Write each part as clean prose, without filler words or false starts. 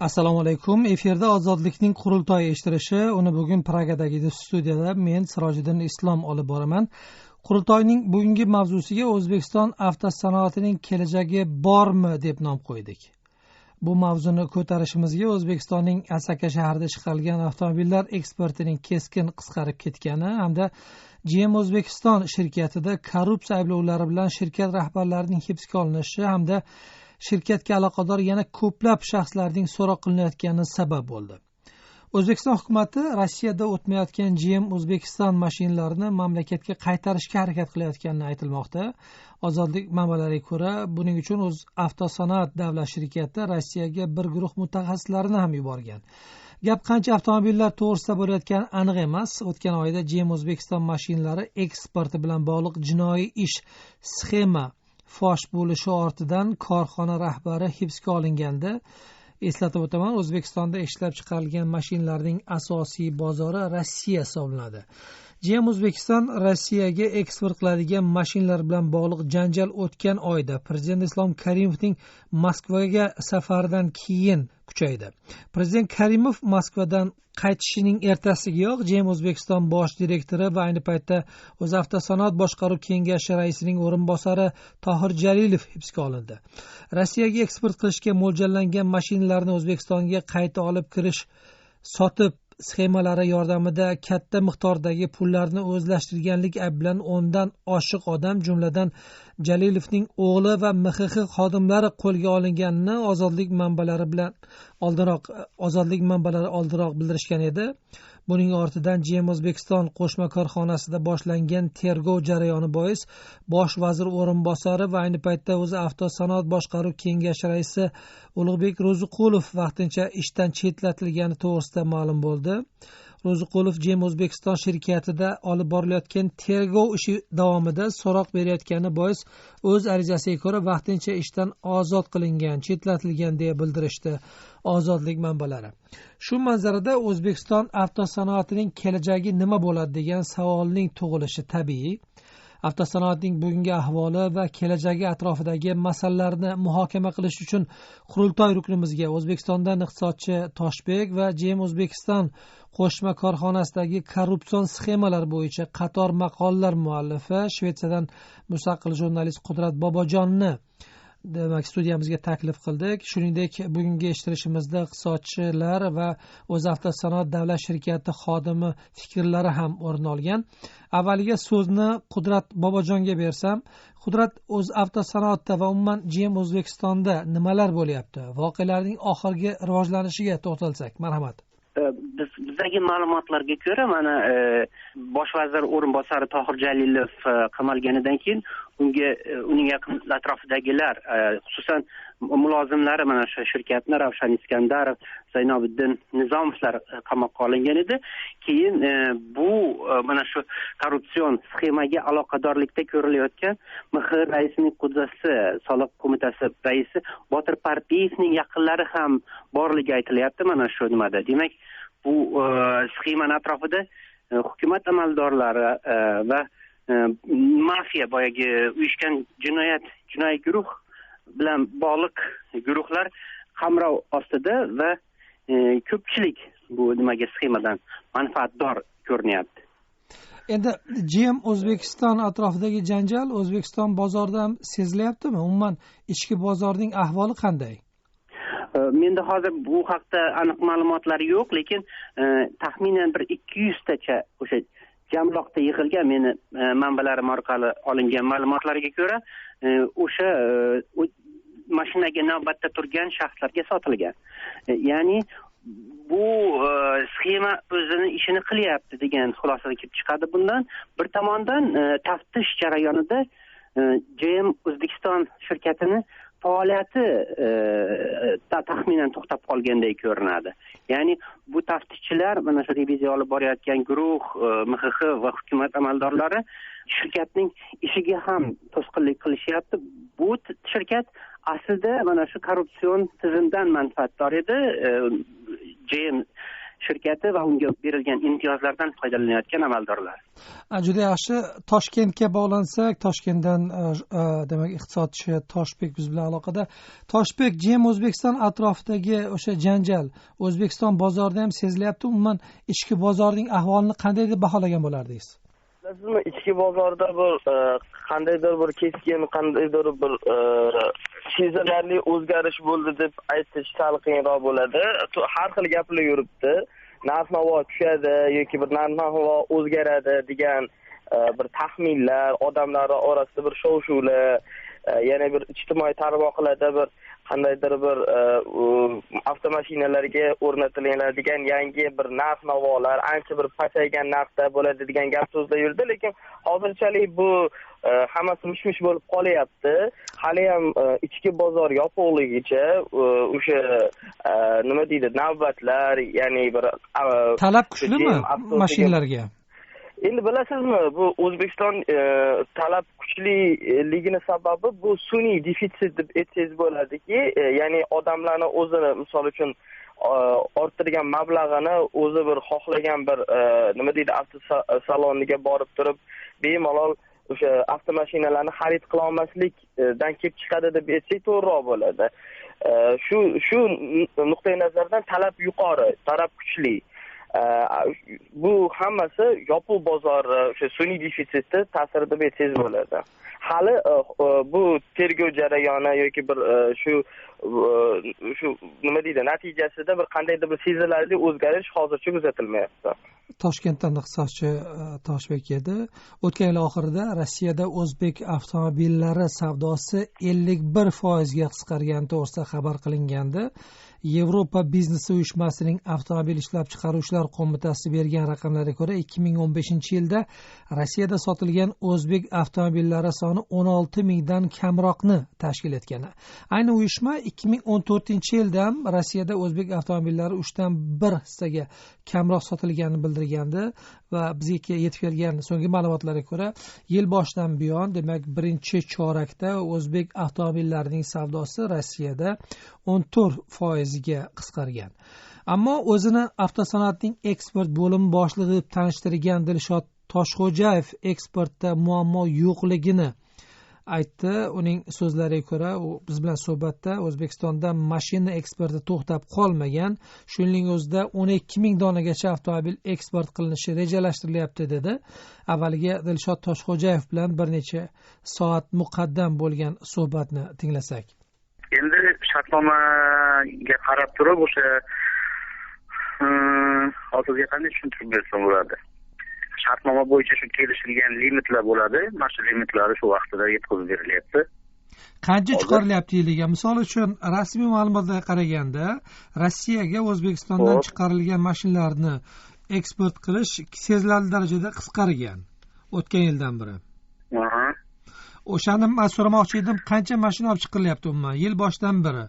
Assalomu alaykum. Efirda Ozodlikning qurultoyi eshitilishi. Uni bugun Pragadagi studiyada men Sirojiddin Islom olib boraman. Qurultoyning bugungi mavzusiga O'zbekiston avtosanoatining kelajagi bormi deb nom qo'ydik. Bu mavzuni ko'tarishimizga O'zbekistonning Asaka shahrida chiqarilgan avtomobillar eksportining keskin qisqarib ketgani hamda GM O'zbekiston shirkatida korrupsiya ayblovlari bilan shirkat rahbarlarining hibsga olinishi hamda shirkatga aloqador yana ko'plab shaxslarning so'roq qilinayotgani sabab bo'ldi. O'zbekiston hukumati Rossiyada o'tmayotgan GM O'zbekiston mashinalarini mamlakatga qaytarishga harakat qilayotgani aytilmoqda. Ozodlik manbalariga ko'ra, buning uchun Avtosanoat davlat shirkati Rossiyaga bir guruh mutaxassislarini ham yuborgan. Gap qancha avtomobillar to'g'risida bo'layotgani aniq emas. O'tgan oyda GM O'zbekiston mashinalari eksporti bilan bog'liq jinoiy ish sxema fosh bo'lishi ortidan korxona rahbari hibsga olingandi. Eslatib o'taman, O'zbekistonda ishlab chiqarilgan mashinalarning asosiy bozori Rossiya hisoblanadi. GM O'zbekiston Rossiyaga eksport qiladigan mashinalar bilan bog'liq janjal o'tgan oyda Prezident Islom Karimovning Moskvaga safaridan keyin kuchaydi. Prezident Karimov Moskvadan qaytishining ertasigayoq GM O'zbekiston bosh direktori va ayni paytda O'zavtosanoat boshqaruv kengashi raisining o'rinbosari Tohir Jalilov hibsga olindi. Rossiyaga eksport qilishga mo'ljallangan mashinalarni O'zbekistonga qayta olib kirish, sotib sxemalari yordamida katta miqdordagi pullarni o'zlashtirganlik aybi bilan 10 dan oshiq odam, jumladan Jalilovning o'g'li va MXX xodimlari qo'lga olinganini Ozodlik manbalari oldinroq bildirishgan edi. Buning ortidan GM O'zbekiston qo'shma korxonasida boshlangan tergov jarayoni bois bosh vazir o'rinbosari va ayni paytda Avtosanoat boshqaruv kengashi raisi Ulug'bek Ro'ziqulov vaqtincha ishdan chetlatilgani to'g'risida ma'lum bo'ldi. Ro'ziqulov GM O'zbekiston shirkatida olib borilayotgan tergov ishi davomida so'roq berayotgani bois o'z arizasiga ko'ra vaqtincha ishdan ozod qilingan, chetlatilgan deya bildirishdi Ozodlik manbalari. Shu manzarada O'zbekiston avtosanoatining kelajagi nima bo'ladi degan savolning tug'ilishi tabiiy. Avtosanoatning bugungi ahvoli va kelajagi atrofidagi masalalarni muhokama qilish uchun qurultoy ruknimizga O'zbekistondan iqtisodchi Toshbek va GM O'zbekiston qo'shma korxonasidagi korrupsion sxemalar bo'yicha qator maqolalar muallifi, Shvetsiyadan mustaqil jurnalist Qudrat Bobojonni studiyamizga taklif qildik. Shuningdek, bugungi eshittirishimizda iqtisodchilar va O'zavtosanoat davlat shirkati xodimi fikrlari ham o'rin olgan. Avvaliga so'zni Qudrat Bobojonga bersam, Qudrat, O'zavtosanoatda va umuman GM O'zbekistonda nimalar bo'lyapti? Voqealarning oxirgi rivojlanishiga to'xtalsak, marhamat. Bizdagi ma'lumotlarga ko'ra, mana bosh vazir o'rinbosari Tohir Jalilov qamalganidan keyin uning yaqin atrofidagilar, xususan mulozimlari mana shu shirkatni Ravshan Iskandarov, Zaynobiddin Nizomovlar qamoqqa olingan edi. Keyin bu mana shu korrupsion sxemaga aloqadorlikda ko'rilayotgan MXX raisining qudasi, soliq qo'mitasi raisi Botir Parpiyevning yaqinlari ham borligi aytilyapti mana shu nimada. Demak, bu sxemani atrofida hukumat amaldorlari va mafiya, boyagi uyushgan jinoiy guruh bilan bog'liq guruhlar qamrov ostida va ko'pchilik bu sxemadan manfaatdor ko'rinyapti. Endi GM O'zbekiston atrofidagi janjal O'zbekiston bozorida ham sezilyaptimi? Umuman ichki bozorning ahvoli qanday? Menda hozir bu haqda aniq ma'lumotlar yo'q, lekin taxminan bir 200 tacha o'sha jamloqda yig'ilgan meni manbalarim orqali olingan ma'lumotlarga ko'ra, o'sha mashinaga navbatda turgan shaxslarga sotilgan. Ya'ni bu sxema o'zini ishini qilyapti degan xulosaga kelib chiqadi bundan. Bir tomondan taftish jarayonida GM O'zbekiston shirkatini faoliyati taxminan to'xtab qolganday ko'rinadi. Ya'ni bu taftishchilar mana shu reviziya olib borayotgan guruh, MXX va hukumat amaldorlari shirkatning ishiga ham to'sqinlik qilishyapti. Bu shirkat aslida mana shu korrupsion tizimdan manfaatdor edi. GM shirkati va unga berilgan imtiyozlardan foydalanayotgan amaldorlar. Juda yaxshi. Toshkentga bog'lansak, Toshkentdan demak iqtisodchi Toshbek biz bilan aloqada. Toshbek, GM O'zbekiston atrofidagi o'sha janjal O'zbekiston bozorida ham sezilyapti. Umuman ichki bozorning ahvolini qanday deb baholagan bo'lardingiz? Bilasizmi, ichki bozorda bir qandaydir bir keskin, qandaydir bir sezilarli o'zgarish bo'ldi deb aytish sal qiyinroq bo'ladi. Har xil gaplar yuribdi. Narx-navo tushadi yoki bir narx-navo o'zgaradi degan bir taxminlar, odamlar orasida bir shov-shuvlar, yana bir ijtimoiy tarmoqlarda bir qandaydir bir avtomashinalarga o'rnatiladigan yangi bir narx-navolar ancha bir pasaygan narxda bo'ladi degan gap so'zlar yurdi, lekin hozirchalik bu hammasi mish-mish bo'lib qolyapti. Hali ham ichki bozor yopiqligicha o'sha nima deydi, navbatlar, ya'ni bir talab kuchlimi mashinalarga? Endi bilasizmi, bu O'zbekiston talab kuchliligini sababi bu sun'iy defitsit deb aytsangiz bo'ladiki, ya'ni odamlarni o'zini misol uchun orttirgan mablag'ini o'zi bir xohlagan bir nima deydi, avtosaloniga borib turib bemalol o'sha avtomashinalarni xarid qila olmaslikdan kelib chiqadi deb aytsak to'g'riroq bo'ladi. Shu nuqtai nazardan talab yuqori, talab kuchli. Bu hammasi yopiq bozor o'sha sun'iy defitsitni ta'siri deb aytsangiz bo'ladi. Hali bu tergov jarayoni yoki bir shu nima deydi, natijasida bir qandaydir bir sezilarli o'zgarish hozircha kuzatilmayapti. Toshkentdan iqtisodchi Toshbek edi. O'tgan yil oxirida Rossiyada o'zbek avtomobillari savdosi 51% ga qisqargani to'g'risida xabar qilingandi. Yevropa biznesi uyushmasining avtomobil ishlab chiqaruvchilar qo'mitasi bergan raqamlarga ko'ra 2015-yilda Rossiyada sotilgan o'zbek avtomobillari soni 16 mingdan kamroqni tashkil etgan. Ayni uyushma 2014-yilda ham Rossiyada o'zbek avtomobillari 1/3 hissaga kamroq sotilganini bildirgandi va bizga yetib kelgan so'nggi ma'lumotlarga ko'ra yil boshidan buyon, demak, birinchi chorakda o'zbek avtomobillarining savdosi Rossiyada 14% ga qisqargan. Ammo o'zini avtosanoatning eksport bo'limi boshlig'i deb tanishtirgan Dilshod Toshxo'jayev eksportda muammo yo'qligini aytdi. Uning so'zlariga ko'ra, u biz bilan suhbatda O'zbekistonda mashina eksporti to'xtab qolmagan, shuning o'zida 12 ming donagacha avtomobil eksport qilinishi rejalashtirilyapti dedi. Avvaliga Dilshod Toshxo'jayev bilan bir necha soat muqaddam bo'lgan suhbatni tinglasak. Endi shartnomaga qarab turib o'sha hozirga qanday tushuntirib bersam bo'ladi. Shartnoma bo'yicha shu kelishilgan limitlar bo'ladi. Mana shu limitlarni shu vaqtida yetkazib berilyapti. Qancha chiqarilyapti yiliga? Misol uchun rasmiy ma'lumotlarga qaraganda Rossiyaga O'zbekistondan chiqarilgan mashinalarni eksport qilish sezilarli darajada qisqargan o'tgan yildan beri. O'shani men so'ramoqchi edim, qancha mashina olib chiqilyapti umuman yil boshidan beri?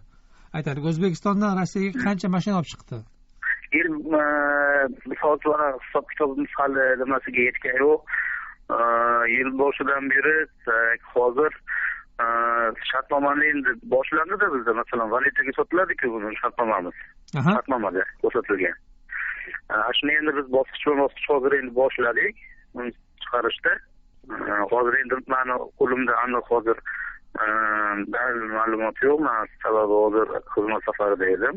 Aytaylik, O'zbekistondan Rossiyaga qancha mashina olib chiqdi? Misol uchun hisob kitobimiz hali nimasiga yetgan yo'q. Yil boshidan beri hozir shartnomani endi boshlandi-da bizda, masalan, valyutaga sotiladi-ku buni shartnomamiz. Shartnomada ko'rsatilgan. Shuni endi biz bosqichma-bosqich hozir endi boshladik uni chiqarishda. Hozir endi meni qo'limda aniq hozir dalil ma'lumot yo'q, sababi hozir xizmat safarida edim.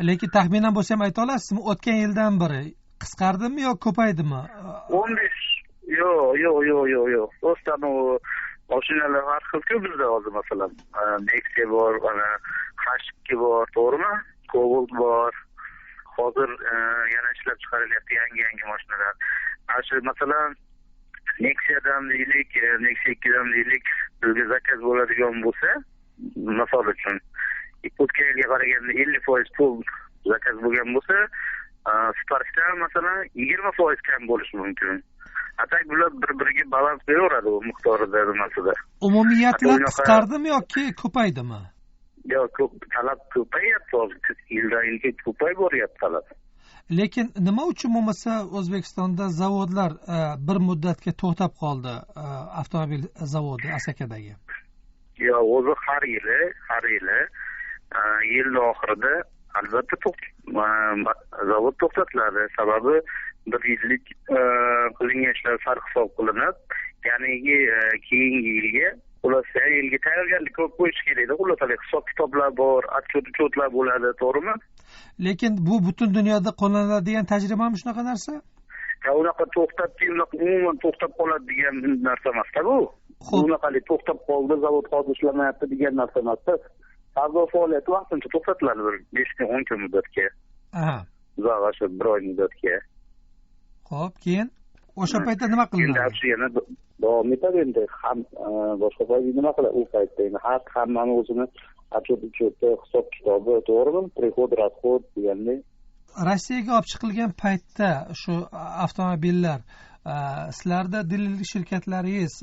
Lekin taxminan bo'lsa ham ayta olasizmi, o'tgan yildan beri qisqardimi yo ko'paydimi? 15 yo'q. Do'stlar, u mashinalar har xil-ku bizda hozir, masalan, Nexia bor, mana H2 bor, to'g'rimi? Cobalt bor. Hozir yana ishlab chiqarilyapti yangi mashinalar. Shu masalan Nexia'dan deylik, Nexia 2dan deylik, bizga zakaz bo'ladigan bo'lsa, misol uchun o'tgan yilga qaraganda 50% pul zakaz bo'lgan bo'lsa, Spark'da masalan 20% kam bo'lishi mumkin. Atak bular bir-biriga balans beraveradi u miqdorida nimasida. Umumiyatlar qisqardimi yoki ko'paydimi? Yo'q, talab ko'payapti hozir. Yildan-yilga ko'payib boryapti talab. Lekin nima uchun bo'lmasa O'zbekistonda zavodlar bir muddatga to'xtab qoldi, avtomobil zavodi Asakadagi? Yo'q, o'zi har yili yil oxirida albatta zavod to'xtatiladi. Sababi bir yillik qilingan ishlar sarf hisob qilinib, keyingi yilga xullas yilga tayyorgarlik ko'p qo'yish kerakda. Xullas hisob kitoblar bor, otchotlar bo'ladi, to'g'rimi? Lekin bu butun dunyoda qo'llaniladigan tajribami shunaqa narsa? Unaqa to'xtatdi, unaqa umuman to'xtab qoladi degan narsa emasda bu. Unaqalik to'xtab qoldi, zavod hozir ishlamayapti degan narsa emasda. Savdo faoliyati vaqtincha to'xtatiladi bir 5 kun 10 kun muddatga. Uzoqlashib 1 oy muddatga. Xo'p, keyin o'sha paytda nima qilinadi? Endi yana davom etadi endi. Ham boshqa paytda nima qiladi u paytda? Endi hammani o'zini отчет hisob kitobi, to'g'rimi? Prihod, расход degandek. Rossiyaga olib chiqilgan paytda shu avtomobillar sizlarda dillik shirkatlaringiz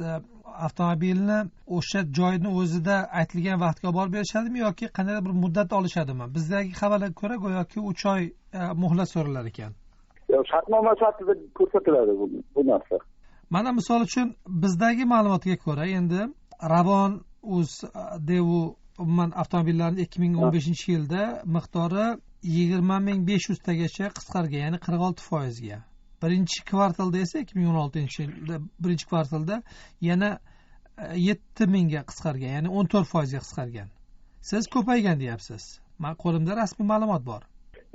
avtomobilni o'sha joyni o'zida aytilgan vaqtga olib borib berishadimi yoki qandaydir bir muddat olishadimi? Bizdagi xabarlarga ko'ra go'yoki 3 oy muhlat so'ralar ekan. Shartnoma asosida ko'rsatiladi bu narsa. Mana misol uchun bizdagi ma'lumotga ko'ra endi Ravon Devu umuman avtomobillarning 2015-yilda miqdori 20.500 tagacha qisqargan, ya'ni 46% ga. Birinchi kvartalda esa 2016-yilda birinchi kvartalda yana 7.000 ga qisqargan, ya'ni 14% ga qisqargan. Siz ko'paygan deyapsiz. Men qo'limda rasmiy ma'lumot bor.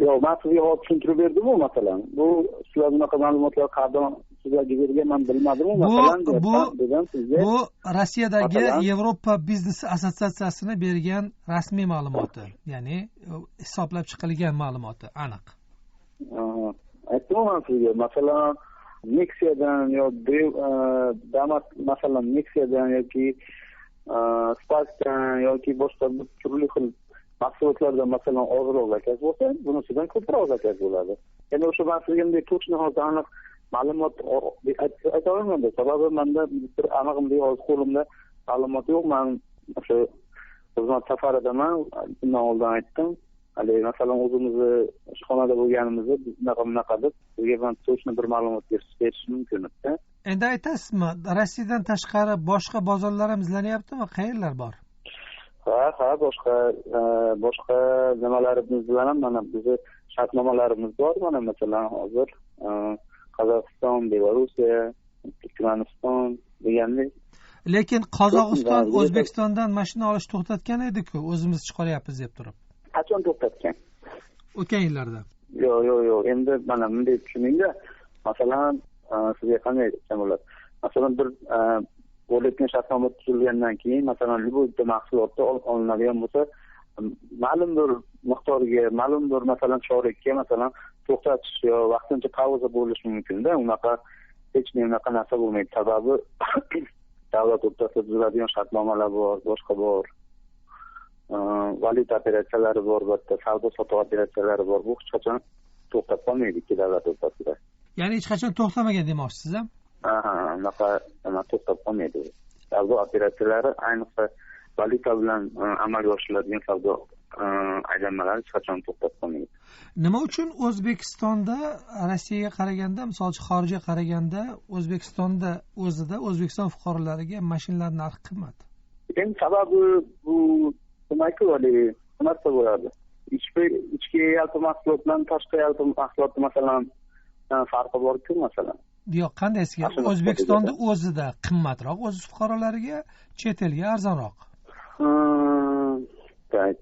Yo'q, men sizga hozir tushuntirib berdim-ku, masalan. Bu sizlar bunaqa ma'lumotlar qadam sizlarga bergan, men bilmadim-ku, masalan. Bu Rossiyadagi Yevropa biznes assotsiatsiyasini bergan rasmiy ma'lumoti, ya'ni hisoblab chiqilgan ma'lumoti, aniq. Aytdim sizga, masalan, Nexia'dan yoki masalan Nexia'dan yoki Spark'dan yoki boshqa turli xil mahsulotlardan masalan ozroq zakaz bo'lsa, bunisidan ko'proq zakaz bo'ladi. Endi o'sha men sizga bunday to'g'ri hozir aniq ma'lumot ayta olmayman. Sababi menda bir aniq bunday hozir qo'limda ma'lumot yo'q. Men o'sha xizmat safaridaman, bundan oldin aytdim. Hali masalan o'zimizni ishxonada bo'lganimizda bunaqa deb sizga men to'g'ri bir ma'lumot berishim mumkin edi. Endi aytasizmi, Rossiyadan tashqari boshqa bozorlar ham izlanyaptimi? Qayerlar bor? Ha, boshqa nimalarimiz bilan ham mana bizni shartnomalarimiz bor. Mana masalan hozir Qozog'iston, Belorussiya, Turkmaniston degandek. Lekin Qozog'iston O'zbekistondan mashina olish to'xtatgan edi-ku, o'zimiz chiqaryapmiz deb turib. Qachon to'xtatgan? O'tgan yillarda. Yo'q. Endi mana bunday tushuningda, masalan, sizga qanday aytsam bo'ladi? Masalan, bir bo'layotgan shartnoma tuzilgandan keyin, masalan, bitta mahsulotni olinadigan bo'lsa, ma'lum bir miqdorga, ma'lum bir masalan chorakka masalan to'xtatish yo vaqtincha pauza bo'lishi mumkin-da. Unaqa hech unaqa narsa bo'lmaydi. Sababi davlat o'rtasida tuziladigan shartnomalar bor, boshqa bor. Valyuta operatsiyalari bor, bitta savdo sotuv operatsiyalari bor. Bu hech qachon to'xtab qolmaydi ikki davlat o'rtasida. Ya'ni hech qachon to'xtamagan demoqchisiz, a? Unaqa to'xtab qolmaydi. Savdo operatsiyalari ayniqsa valyuta bilan amalga oshiriladigan savdo aylanmalari hech qachon to'xtab qolmaydi. Nima uchun O'zbekistonda Rossiyaga qaraganda, misol uchun xorijga qaraganda, O'zbekistonda o'zida O'zbekiston fuqarolariga mashinalar narxi qimmat? Endi sababi bu nimaku, narsa bo'ladi. Ichki yalpi mahsulot bilan tashqi yalpi mahsulotni masalan farqi bor-ku, masalan. Yo'q, qandaysiga O'zbekistonda o'zida qimmatroq, o'z fuqarolariga chet elga arzonroq. Tak.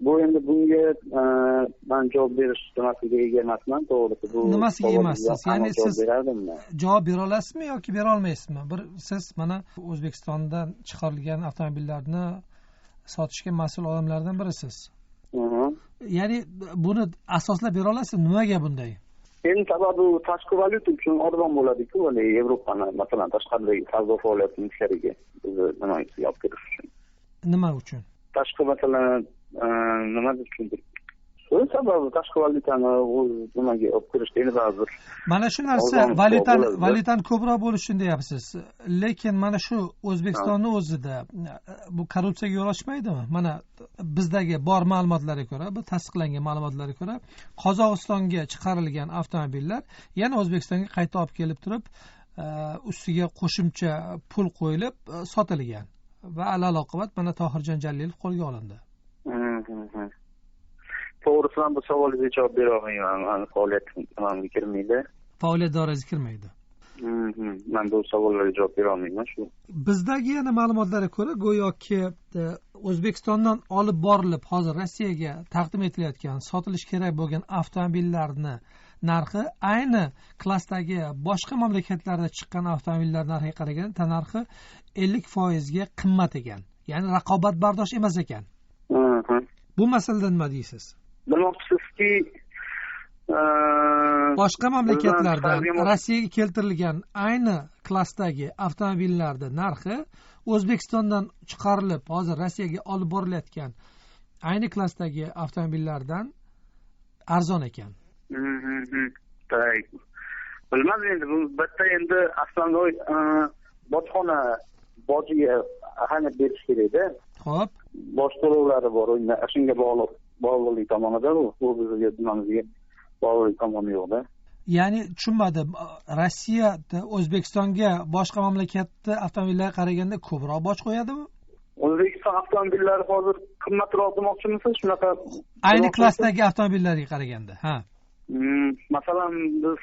Bu endi bunga men javob berish nimasiga ega emasman, to'g'risi. Bu nimasiga emassiz? Ya'ni siz javob bera olasizmi yoki bera olmaysizmi? Siz mana O'zbekistondan chiqarilgan avtomobillarni sotishga mas'ul odamlardan birisiz. Ya'ni buni asoslab bera olasizmi? Nimaga bunday? Endi sababi tashqi valyuta uchun arzon bo'ladi-ku, Yevropani masalan tashqaridagi savdo faoliyatining ishlariga nima olib kirish uchun. Nima uchun? Tashqi masalan nima uchun? Shu sababi tashqi valyutani o'z nimaga olib kirishda endi ba'zi mana shu narsa valyutani ko'proq bo'lishini deyapsiz. Lekin mana shu O'zbekistonning o'zida bu korrupsiyaga yo'l ochmaydimi? Mana bizdagi bor ma'lumotlarga ko'ra, bu tasdiqlangan ma'lumotlarga ko'ra, Qozog'istonga chiqarilgan avtomobillar yana O'zbekistonga qayta olib kelib turib, ustiga qo'shimcha pul qo'yilib sotilgan. Va alal oqibat mana Tohirjon Jalilov qo'lga olindi. to'g'risidan bu savolga javob bera olmayman. Faoliyatimga kirmaydi. Faoliyat doirasiga kirmaydi. Men bu savollarga javob bera olmayman shu. Bizdagi yana ma'lumotlarga ko'ra, go'yoki O'zbekistondan olib borilib hozir Rossiyaga taqdim etilayotgan, sotilish kerak bo'lgan avtomobillarni narxi ayni klassdagi boshqa mamlakatlarda chiqqan avtomobillar narxiga qaraganda tannarxi 50% ga qimmat ekan. Ya'ni raqobatbardosh emas ekan. Bu masalada nima deysiz? Bilmoqchisizki, boshqa mamlakatlardan Rossiyaga keltirilgan ayni klassdagi avtomobillarning narxi O'zbekistondan chiqarilib hozir Rossiyaga olib borilayotgan ayni klassdagi avtomobillardan arzon ekan. Bilmadim endi bu bitta endi aslonoy bojxona bojiga ahamiyat berish kerak-da. Xo'p. Boj to'lovlari bor, shunga bog'liqlik tomonida bu bizga nimamizga bog'liq tomoni yo'q-da. Ya'ni tushunmadim. Rossiya O'zbekistonga boshqa mamlakatda avtomobillarga qaraganda ko'proq boj qo'yadimi? O'zbekiston avtomobillari hozir qimmatroq demoqchimisiz? Shunaqa ayni klassdagi avtomobillarga qaraganda, ha. Masalan, biz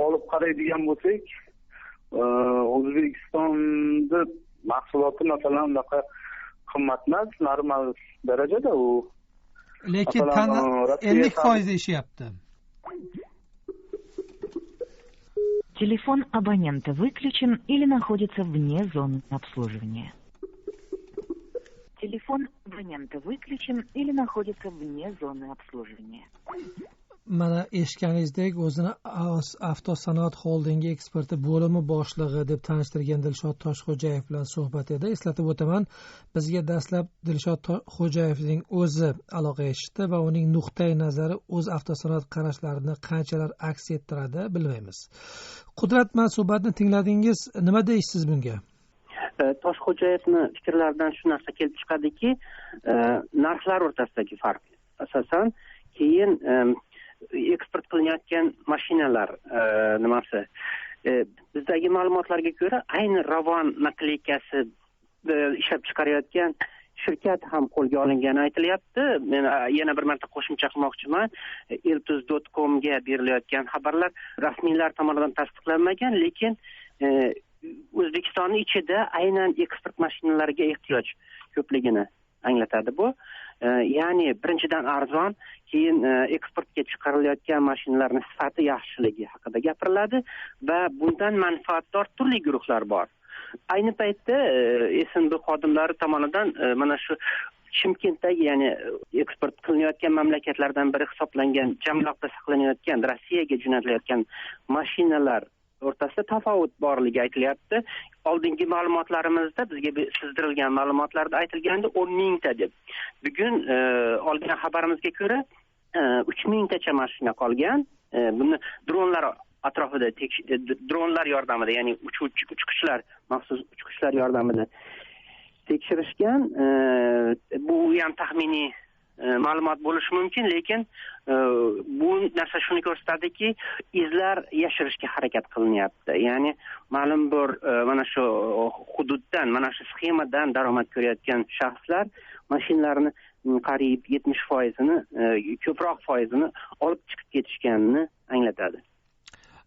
olib qaraydigan bo'lsak, O'zbekistonda mahsuloti masalan unaqa qimmat emas, normal darajada u. Lekin 50% deyishyapti. Телефон абонента выключен или находится вне зоны обслуживания. Телефон абонента выключен или находится вне зоны обслуживания. Mana eshitganingizdek, o'zini Avtosanoat Holdingi eksperti bo'limi boshlig'i deb tanishtirgan Dilshod Toshxo'jayev bilan suhbat edi. Eslatib o'taman, bizga dastlab Dilshod Xo'jayevning o'zi aloqaga chiqdi va uning nuqtai nazari o'z avtosanoat qarashlarini qanchalar aks ettiradi bilmaymiz. Qudrat, men suhbatni tingladingiz, nima deysiz bunga? Toshxo'jayevning fikrlaridan shu narsa kelib chiqadiki, narxlar o'rtasidagi farq asosan keyin eksport qilinayotgan mashinalar nimasi bizdagi ma'lumotlarga ko'ra ayni Ravon nakleykasi ishlab chiqarayotgan shirkat ham qo'lga olingani aytilyapti. Men yana bir marta qo'shimcha qilmoqchiman. Eltuz.com'ga berilayotgan xabarlar rasmiylar tomonidan tasdiqlanmagan, lekin O'zbekistonning ichida aynan eksport mashinalariga ehtiyoj ko'pligini anglatadi bu. Ya'ni birinchidan arzon, keyin eksportga chiqarilayotgan mashinalarning sifati yaxshiligi haqida gapiriladi va bundan manfaatdor turli guruhlar bor. Ayni paytda SNB xodimlari tomonidan mana shu Chimkentdagi, ya'ni eksport qilinayotgan mamlakatlardan biri hisoblangan jamloqda saqlanayotgan Rossiyaga jo'natilayotgan mashinalar o'rtasida tafovut borligi aytilyapti. Oldingi ma'lumotlarimizda bizga sizdirilgan ma'lumotlarda aytilgandi 10 mingta deb. Bugun olgan xabarimizga ko'ra 3 mingtacha mashina qolgan. Buni dronlar atrofida dronlar yordamida, ya'ni uchquchlar, maxsus uchquchlar yordamida tekshirishgan. Bu ham taxminiy ma'lumot bo'lishi mumkin, lekin bu narsa shuni ko'rsatadiki, izlar yashirishga harakat qilinyapti. Ya'ni ma'lum bir mana shu hududdan, mana shu sxemadan daromad ko'rayotgan shaxslar mashinalarni qariyb 70%ni, ko'proq foizini olib chiqib ketishganini anglatadi.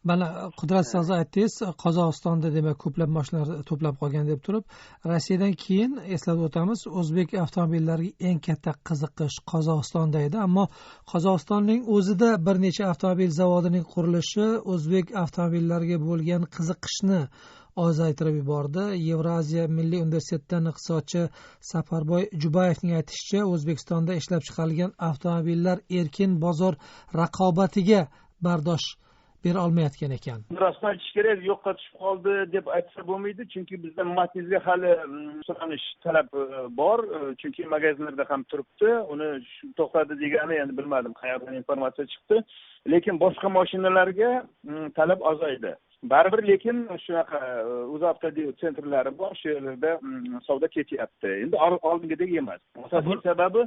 Mana Qudrat siz aytdingiz, Qozog'istonda demak ko'plab mashinalar to'plab qolgan deb turib, Rossiyadan keyin eslatib o'tamiz, o'zbek avtomobillariga eng katta qiziqish Qozog'istonda edi, ammo Qozog'istonning o'zida bir necha avtomobil zavodining qurilishi o'zbek avtomobillariga bo'lgan qiziqishni ozaytirib yubordi. Yevroziya Milliy universitetidan iqtisodchi Safarboy Jubayevning aytishicha, O'zbekistonda ishlab chiqarilgan avtomobillar erkin bozor raqobatiga bardosh bera olmayotgan ekan. Rostdan aytish kerak, yo'qqa tushib qoldi deb aytsa bo'lmaydi, chunki bizda matizga hali so'ranish talab bor, chunki magazinlarda ham turibdi. Uni to'xtadi degani, endi bilmadim qayerdan informatsiya chiqdi, lekin boshqa mashinalarga talab ozaydi. Baribir lekin shunaqa UzAvto sentrlari bor, shu yerlarda savdo ketyapti. Endi oldingidek emas. Asosiy sababi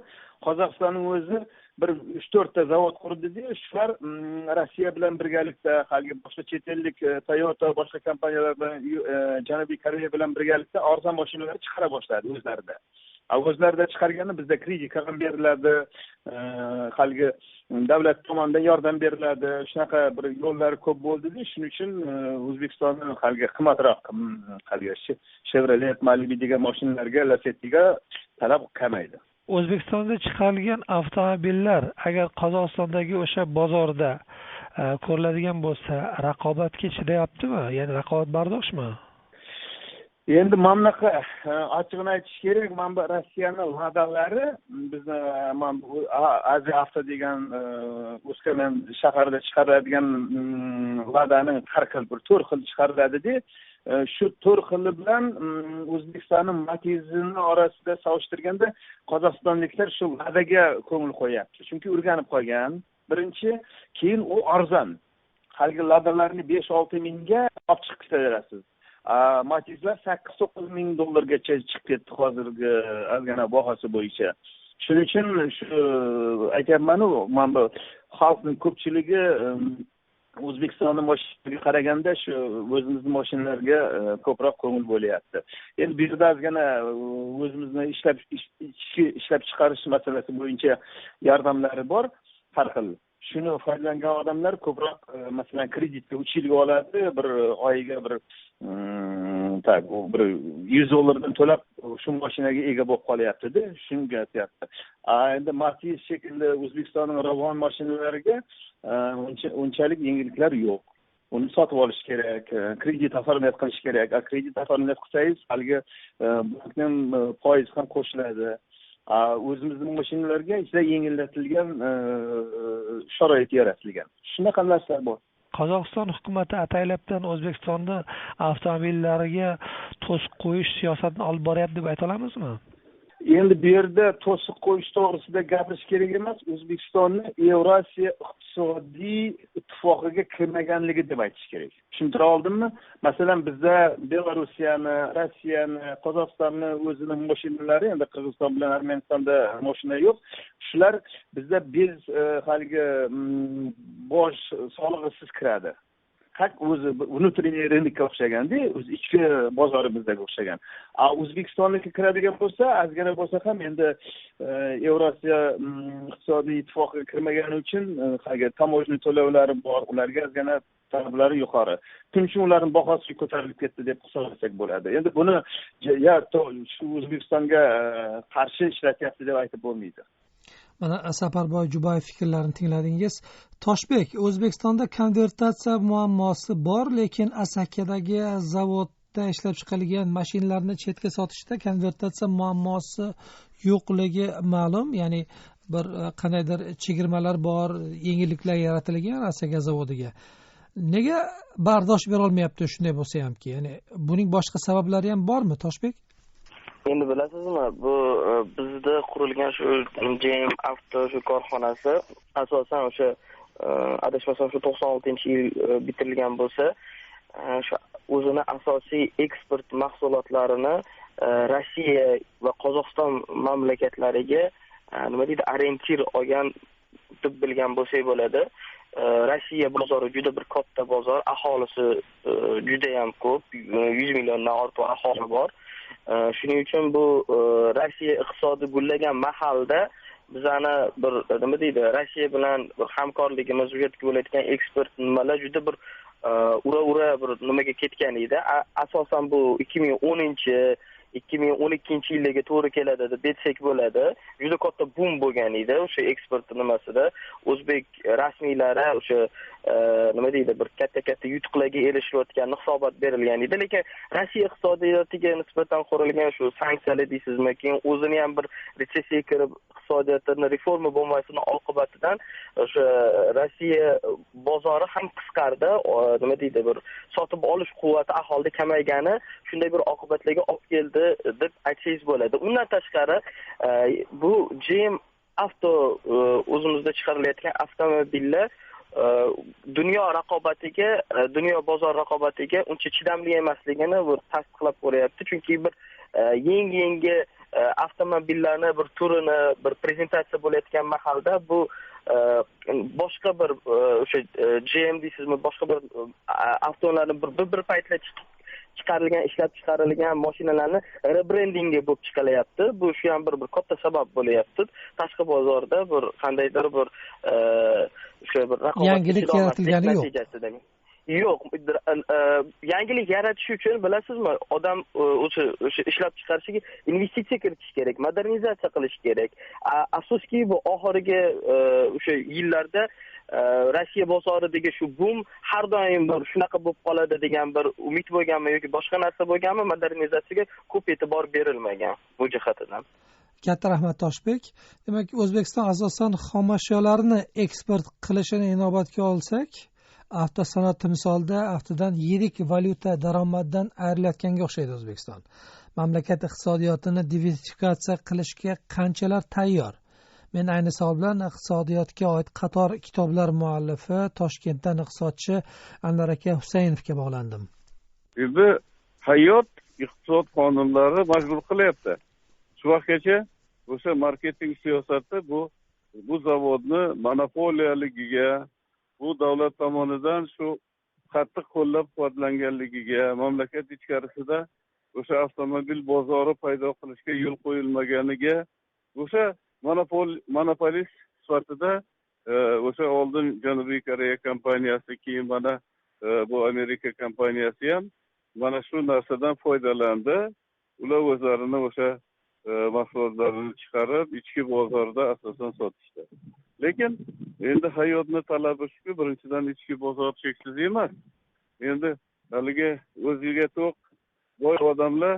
Qozog'istonning o'zi bir 3-4 ta zavod qurdida, shular Rossiya bilan birgalikda, hali boshqa chet ellik Toyota, boshqa kompaniyalar bilan, Janubiy Koreya bilan birgalikda arzon mashinalar chiqara boshladi o'zlarida. o'zlarida chiqarganda bizda kreditka ham beriladi, haligi davlat tomonidan yordam beriladi. Shunaqa bir yo'llar ko'p bo'ldida, shuning uchun O'zbekistonda haligi qimmatroq haligi Chevrolet Malibu degan mashinalarga, Lacetti'ga talab kamaydi. O'zbekistonda chiqarilgan avtomobillar agar Qozog'istondagi o'sha bozorda ko'riladigan bo'lsa, raqobatga chidayaptimi? Ya'ni raqobatbardoshmi? Endi mana bunaqa ochig'ini aytish kerak, mana bu Rossiyaning Ladalari bizni mana bu Aziya avto degan O'zkamen shaharida chiqariladigan Ladaning har xil bir 4 xil chiqariladi-da. Shu 4 xili bilan O'zbekistonning Matizini orasida solishtirganda qozog'istonliklar shu Ladaga ko'ngil qo'yapti. Chunki o'rganib qolgan. Birinchi, keyin u arzon. Haligi Ladalarni 5-6 mingga olib chiqib ketaverasiz. Matizlar $8-9 chiqib ketdi hozirgi ozgina bahosi bo'yicha. Shuning uchun shu aytyapman-ku, mana bu xalqning ko'pchiligi O'zbekistonning mashinalariga qaraganda shu o'zimizning mashinalarga ko'proq ko'ngil bo'lyapti. Endi bu yerda ozgina o'zimizni ishlab chiqarish masalasi bo'yicha yordamlari bor, har xil. Shuni foydalangan odamlar ko'proq masalan kreditga 3 yilga oladi, bir oyiga bir $100 to'lab shu mashinaga ega bo'lib qolyapti-da, shunga aytyapti. Endi Matiz shekilli O'zbekistonning Ravon mashinalariga unchalik yengilliklar yo'q. Uni sotib olish kerak, kredit oformiyat qilish kerak. Kredit oformiyat qilsangiz, haligi bankning foizi ham qo'shiladi. O'zimizning mashinalarga ichida yengillatilgan sharoit yaratilgan. Shunaqa narsalar bor. Qozog'iston hukumati ataylabdan O'zbekistonda avtomobillariga to'siq qo'yish siyosatini olib boryapti deb ayta olamizmi? Endi bu yerda to'siq qo'yish to'g'risida gapirish kerak emas, O'zbekistonni Yevrosiya iqtisodiy ittifoqiga kirmaganligi deb aytish kerak. Tushuntira oldimmi? Masalan, bizda Belarusiyani, Rossiyani, Qozog'istonni o'zining mashinalari, endi Qirg'iziston bilan Armanistonda mashina yo'q. Shular bizda biz haligi bosh solig'isiz kiradi. Haq o'zi внутренний rynokka o'xshaganda, o'z ichki bozorimizga o'xshagan. O'zbekistonga kiradigan bo'lsa, ozgina bo'lsa ham endi Yevrosiya iqtisodiy ittifoqiga kirmagani uchun hali tamojniy to'lovlari bor, ularga ozgina talablari yuqori. Shuning uchun ularning bahosi ko'tarilib ketdi deb hisoblasak bo'ladi. Endi buni shu O'zbekistonga qarshi ishlatyapti deb aytib bo'lmaydi. Mana Safarboy Jubayev fikrlarini tingladingiz. Toshbek, O'zbekistonda konvertatsiya muammosi bor, lekin Asakadagi zavodda ishlab chiqarilgan mashinalarni chetga sotishda konvertatsiya muammosi yo'qligi ma'lum. Ya'ni bir qandaydir chegirmalar bor, yengilliklar yaratilgan Asaka zavodiga. Nega bardosh bera olmayapti shunday bo'lsa hamki? Ya'ni buning boshqa sabablari ham bormi, Toshbek? Endi bilasizmi, bu bizda qurilgan shu GM Auto shu korxonasi asosan o'sha adashmasam shu 96-yil bitirilgan bo'lsa, shu o'zini asosiy eksport mahsulotlarini Rossiya va Qozog'iston mamlakatlariga nima deydi, orientir olgan deb bilgan bo'lsak bo'ladi. Rossiya bozori juda bir katta bozor, aholisi juda ham ko'p, 100 milliondan ortiq aholi bor. Shuning uchun bu Rossiya iqtisodi gullagan mahalda bizani bir nima deydi, Rossiya bilan bir hamkorligimiz, vujudga bo'layotgan eksport nimalar juda bir ura bir nimaga ketgan edi. Asosan bu 2012-yilga to'g'ri keladi deb aytsak bo'ladi. Juda katta boom bo'lgan edi o'sha eksport nimasida. O'zbek rasmiylari o'sha nima deydi, bir katta yutuqlarga erishayotgan hisobot berilgan edi, lekin Rossiya iqtisodiyotiga nisbatan qurilgan shu sanksiyalar deysizmi, keyin o'zini ham bir retsessiyaga kirib iqtisodiyotini reforma bo'lmasini oqibatidan o'sha Rossiya bozori ham qisqardi, nima deydi, bir sotib olish quvvati aholida kamaygani shunday bir oqibatlarga olib keldi deb aytsangiz bo'ladi. Undan tashqari bu GM Auto o'zimizda chiqarilayotgan avtomobillar dunyo bozor raqobatiga uncha chidamli emasligini bir tasdiqlab qo'yapti. Chunki bir yangi avtomobillarni bir turini bir prezentatsiya bo'layotgan mahalda bu boshqa bir o'sha GM deysizmi, boshqa bir avtolarni bir paytlar ishlab chiqarilgan mashinalarni rebrendingi bo'lib chiqilyapti. Bu shu ham bir katta sabab bo'lyapti. Tashqi bozorda bir qandaydir bir o'sha bir raqobat yangilik yaratilgani yo'q. Yo'q, yangilik yaratish uchun bilasizmi, odam o'sha ishlab chiqarishiga investitsiya kiritish kerak, modernizatsiya qilish kerak. Afsuski, bu oxirgi o'sha yillarda Rossiya bozoridagi shu boom har doim bir shunaqa bo'lib qoladi degan bir umid bo'lganmi yoki boshqa narsa bo'lganmi, modernizatsiyaga ko'p e'tibor berilmagan bu jihatidan. Katta rahmat Toshbek. Demak, O'zbekiston asosan xomashyolarni eksport qilishini inobatga olsak, avtosanoat misolida aftidan yirik valyuta daromadidan ayrilayotganga o'xshaydi O'zbekiston. Mamlakat iqtisodiyotini diversifikatsiya qilishga qanchalar tayyor? Men ayni savol bilan iqtisodiyotga oid qator kitoblar muallifi Toshkentdan iqtisodchi Anvar aka Husaynovga bog'landim. Endi hayot iqtisod qonunlari majbur qilyapti. Shu vaqtgacha o'sha marketing siyosati bu zavodni monopoliyaligiga, bu davlat tomonidan shu qattiq qo'llab-quvvatlanganligiga, mamlakat ichkarisida o'sha avtomobil bozori paydo qilishga yo'l qo'yilmaganiga, o'sha monopolist sifatida o'sha oldin Janubiy Koreya kompaniyasi, keyin mana bu Amerika kompaniyasi ham mana shu narsadan foydalandi. Ular o'zlarini o'sha mahsulotlarini chiqarib, ichki bozorda asosan sotishdi. Lekin endi hayotni talabi shuki, birinchidan ichki bozor cheksiz emas. Endi haligi o'ziga to'q boy odamlar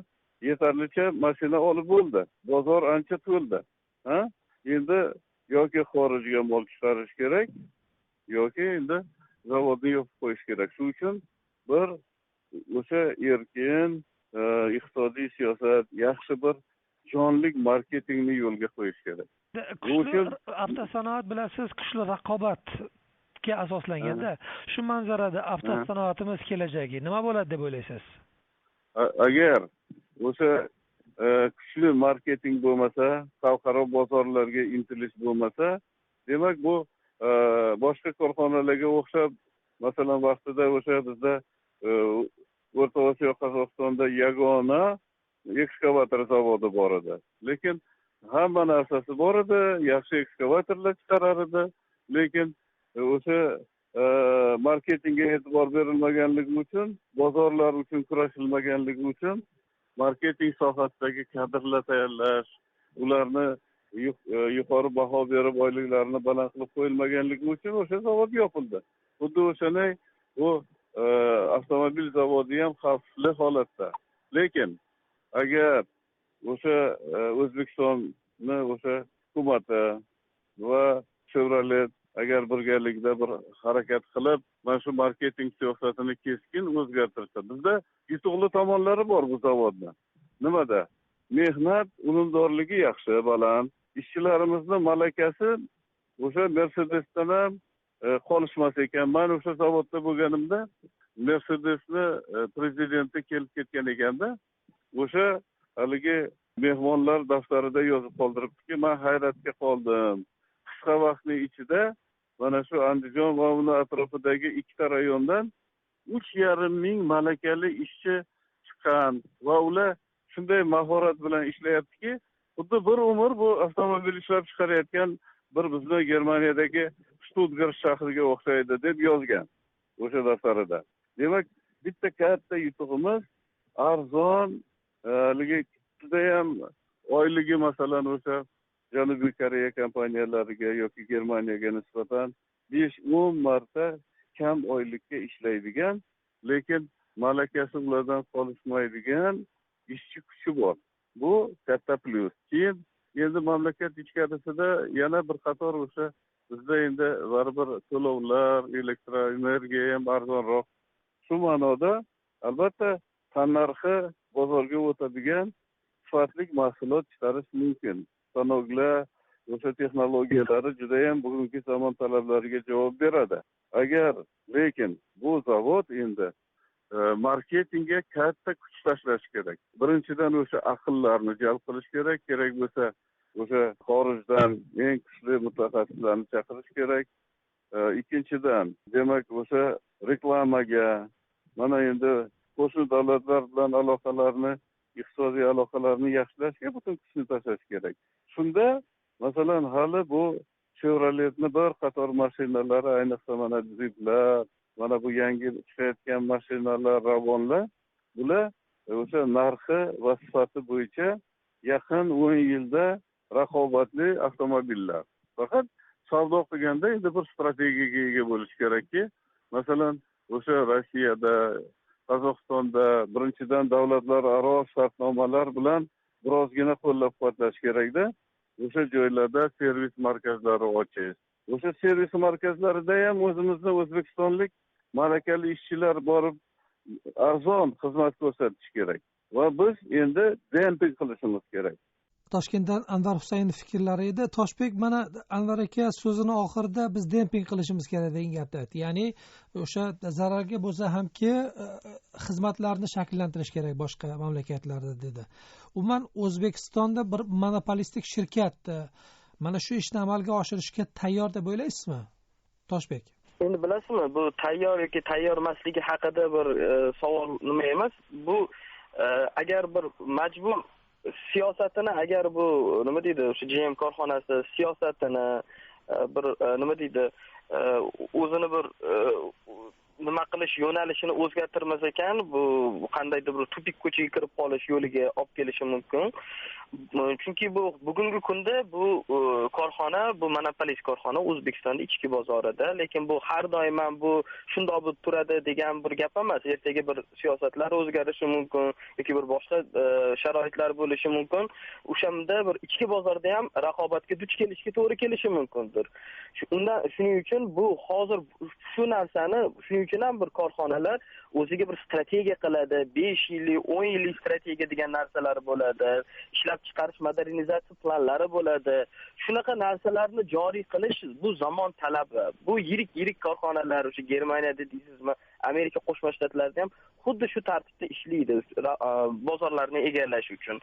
yetarlicha mashina olib bo'ldi. Bozor ancha to'ldi. Endi yoki xorijga mol chiqarish kerak, yoki endi zavodni yopib qo'yish kerak. Shu uchun bir o'sha erkin iqtisodiy siyosat, yaxshi bir jonli marketingni yo'lga qo'yish kerak. Kuchli avtosanoat bilasiz, kuchli raqobatga asoslanganda, shu manzarada avtosanoatimiz kelajagi nima bo'ladi deb o'ylaysiz? Agar o'sha kuchli marketing bo'lmasa, xalqaro bozorlarga intilish bo'lmasa, demak bu boshqa korxonalarga o'xshab, masalan vaqtida o'sha bizda O'rta Osiyo Qozog'istonda yagona ekskavator zavodi bor edi. Lekin hamma narsasi bor edi, yaxshi ekskavatorlar chiqarar edi, lekin o'sha marketingga e'tibor berilmaganligi uchun, bozorlar uchun kurashilmaganligi uchun marketing sohasidagi kadrlar tayyorlash, ularni yuqori baho berib oyliklarini baland qilib qo'yilmaganligi uchun o'sha zavod yopildi. Xuddi o'shanday bu avtomobil zavodi ham xavfli holatda. Lekin agar o'sha O'zbekistonni o'sha hukumati va Chevrolet agar birgalikda bir harakat qilib, mana shu marketing siyosatini keskin o'zgartirsa, bizda yutuqli tomonlari bor bu zavodda. Nimada? Mehnat unumdorligi yaxshi, baland. Ishchilarimizni malakasi o'sha Mercedesdan ham qolishmas ekan. Men o'sha zavodda bo'lganimda Mercedesni prezidenti kelib ketgan ekanda, o'sha haligi mehmonlar daftarida yozib qoldiribdiki, men hayratga qoldim. Qisqa vaqtning ichida mana shu Andijon va uni atrofidagi ikkita rayondan 3,5 ming malakali ishchi chiqqan va ular shunday mahorat bilan ishlayaptiki, xuddi bir umr bu avtomobil ishlab chiqarayotgan bir bizni Germaniyadagi Stuttgart shahriga o'xshaydi deb yozgan o'sha daftarida. Demak, bitta katta yutug'imiz arzon, haligi juda ham oyligi masalan o'sha Janubiy Koreya kompaniyalariga yoki Germaniyaga nisbatan 5-10 marta kam oylikka ishlaydigan, lekin malakasi ulardan qolishmaydigan ishchi kuchi bor. Bu katta plyus. Keyin endi mamlakat ichkarisida yana bir qator o'sha bizda endi baribir to'lovlar, elektroenergiya ham arzonroq. Shu ma'noda albatta tannarxi bozorga o'tadigan sifatli mahsulot chiqarish mumkin. Stanoklar, o'sha texnologiyalari juda ham bugungi zamon talablariga javob beradi. Agar lekin bu zavod endi marketingga katta kuch tashlash kerak. Birinchidan o'sha aqllarni jalb qilish kerak, kerak bo'lsa o'sha xorijdan eng kuchli mutaxassislarni chaqirish kerak. Ikkinchidan, demak o'sha reklamaga, mana endi qo'shni davlatlar bilan aloqalarni, iqtisodiy aloqalarni yaxshilashga butun kuchni tashlash kerak. Shunda masalan hali bu Chevroletni bir qator mashinalari, ayniqsa mana Jeeplar, mana bu yangi chiqayotgan mashinalar, Ravonlar, bular o'sha narxi va sifati bo'yicha yaqin 10 yilda raqobatli avtomobillar. Faqat savdo qilganda endi bir strategiyaga ega bo'lish kerakki, masalan, o'sha Rossiyada, Qozog'istonda birinchidan davlatlararo shartnomalar bilan birozgina qo'llab-quvvatlash kerakda. O'sha joylarda servis markazlari ochish. O'sha servis markazlarida ham o'zimizda o'zbekistonlik malakali ishchilar borib arzon xizmat ko'rsatish kerak. Va biz endi demping qilishimiz kerak. Toshkentdan Anvar Husaynov fikrlari edi. Toshbek mana Anvar aka so'zini oxirida biz demping qilishimiz kerak degan gapni aytdi. Ya'ni o'sha zararga bo'lsa hamki xizmatlarni shakllantirish kerak boshqa mamlakatlarda dedi. Umuman O'zbekistonda bir monopolistik shirkat mana shu ishni amalga oshirishga tayyor deb o'ylaysizmi? Toshbek. Endi bilasizmi, bu tayyor yoki tayyor emasligi haqida bir savol nima emas. Bu agar bir majbur siyosatini, agar bu nima deydi, o'sha GM korxonasi siyosatini bir nima deydi, o'zini bir nima qilish yo'nalishini o'zgartirmas ekan, bu qandaydir bir tupik ko'chaga kirib qolish yo'liga olib kelishi mumkin. Chunki bu bugungi kunda bu korxona, bu monopolist korxona O'zbekistonda ichki bozorida, lekin bu har doim ham bu shundoq bo'lib turadi degan bir gap emas. Ertaga bir siyosatlar o'zgarishi mumkin yoki bir boshqa sharoitlar bo'lishi mumkin. O'shanda bir ichki bozorda ham raqobatga duch kelishga to'g'ri kelishi mumkindir. Shuning uchun bu hozir shu narsani, shuning uchun ham bir korxonalar o'ziga bir strategiya qiladi, 5 yillik, 10 yillik strategiya degan narsalar bo'ladi. Ishlab chiqarish modernizatsiya planlari bo'ladi. Shunaqa narsalarni joriy qilish bu zamon talabi. Bu yirik korxonalar, o'sha Germaniyada deysizmi, Amerika Qo'shma Shtatlarida ham xuddi shu tartibda ishlaydi bozorlarni egallash uchun.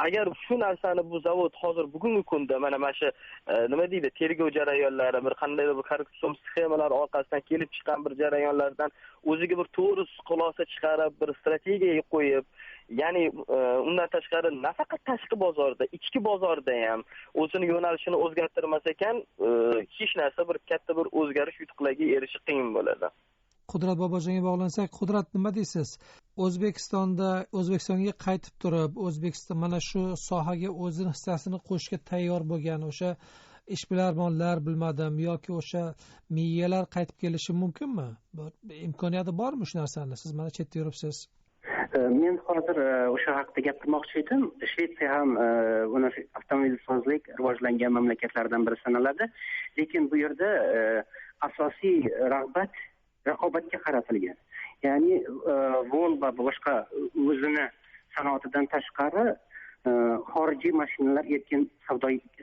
Agar shu narsani bu zavod hozir bugungi kunda mana shu nima deydi, tergov jarayonlari, bir qandaydir bir korrupsion sxemalar orqasidan kelib chiqqan bir jarayonlardan o'ziga bir to'g'ri xulosa chiqarib, bir strategiya qo'yib, ya'ni undan tashqari nafaqat tashqi bozorda, ichki bozorda ham o'zini yo'nalishini o'zgartirmas ekan, hech narsa bir katta bir o'zgarish, yutuqlarga erishish qiyin bo'ladi. Qudrat Bobojonga bog'lansak, Qudrat nima deysiz? O'zbekistonga qaytib turib, O'zbekiston mana shu sohaga o'zini hissasini qo'shishga tayyor bo'lgan o'sha ishbilarmonlar, bilmadim, yoki o'sha miyalar qaytib kelishi mumkinmi? Imkoniyati bormi shu narsani? Siz mana chetda yuribsiz. Men hozir o'sha haqida gapirmoqchi edim. Shvetsiya ham avtomobilsozlik rivojlangan mamlakatlardan biri sanaladi, lekin bu yerda asosiy rag'bat raqobatga qaratilgan. Ya'ni Volvo va boshqa o'zini sanoatidan tashqari xorijiy mashinalar erkin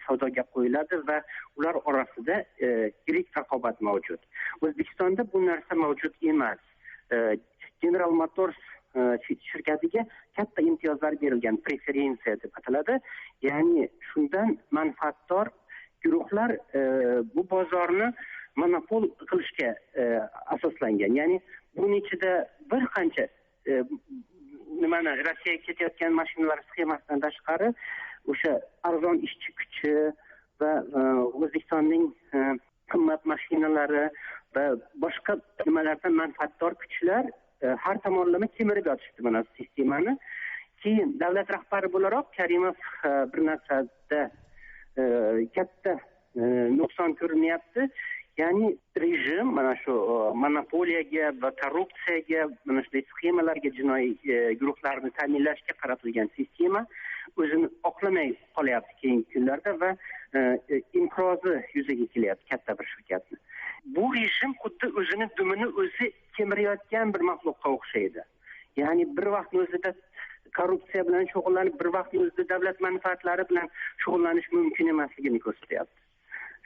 savdoga qo'yiladi va ular orasida yirik raqobat mavjud. O'zbekistonda bu narsa mavjud emas. General Motors shirkatiga katta imtiyozlar berilgan, preferensiya deb ataladi. Ya'ni shundan manfaatdor guruhlar bu bozorni monopol qilishga asoslangan. Ya'ni buning ichida bir qancha Rossiyaga ketayotgan mashinalar sxemasidan tashqari o'sha arzon ishchi kuchi va O'zbekistonning qimmat mashinalari va boshqa nimalardan manfaatdor kuchlar har tomonlama kemirib yotishdi mana sistemani. Keyin davlat rahbari bo'laroq Karimov bir narsada katta nuqson ko'rinyapti. Ya'ni rejim mana shu monopoliyaga va korrupsiyaga, mana shunday sxemalarga, jinoiy guruhlarni ta'minlashga qaratilgan sistema o'zini oqlamay qolyapti keyingi kunlarda va inqirozi yuzaga kelyapti katta bir shirkatni. Bu rejim xuddi o'zini dumini o'zi kemirayotgan bir maxluqqa o'xshaydi. Ya'ni bir vaqtning o'zida korrupsiya bilan shug'ullanib, bir vaqtning o'zida davlat manfaatlari bilan shug'ullanish mumkin emasligini ko'rsatyapti.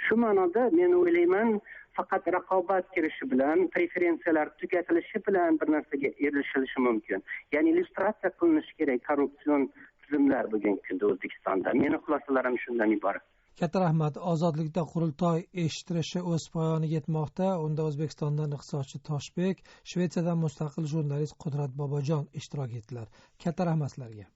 Shu ma'noda men o'ylayman, faqat raqobat kirishi bilan, preferensiyalar tugatilishi bilan bir narsaga erishilishi mumkin. Ya'ni illyustratsiya qilinishi kerak korrupsion tizimlar bugungi kunda O'zbekistonda. Meni xulosalarim shundan iborat. katta rahmat. Ozodlikda qurultoy eshittirishi o'z poyoniga yetmoqda. Unda O'zbekistondan iqtisodchi Toshbek, Shvetsiyadan mustaqil jurnalist Qudrat Bobojon ishtirok etdilar. Katta rahmat sizlarga.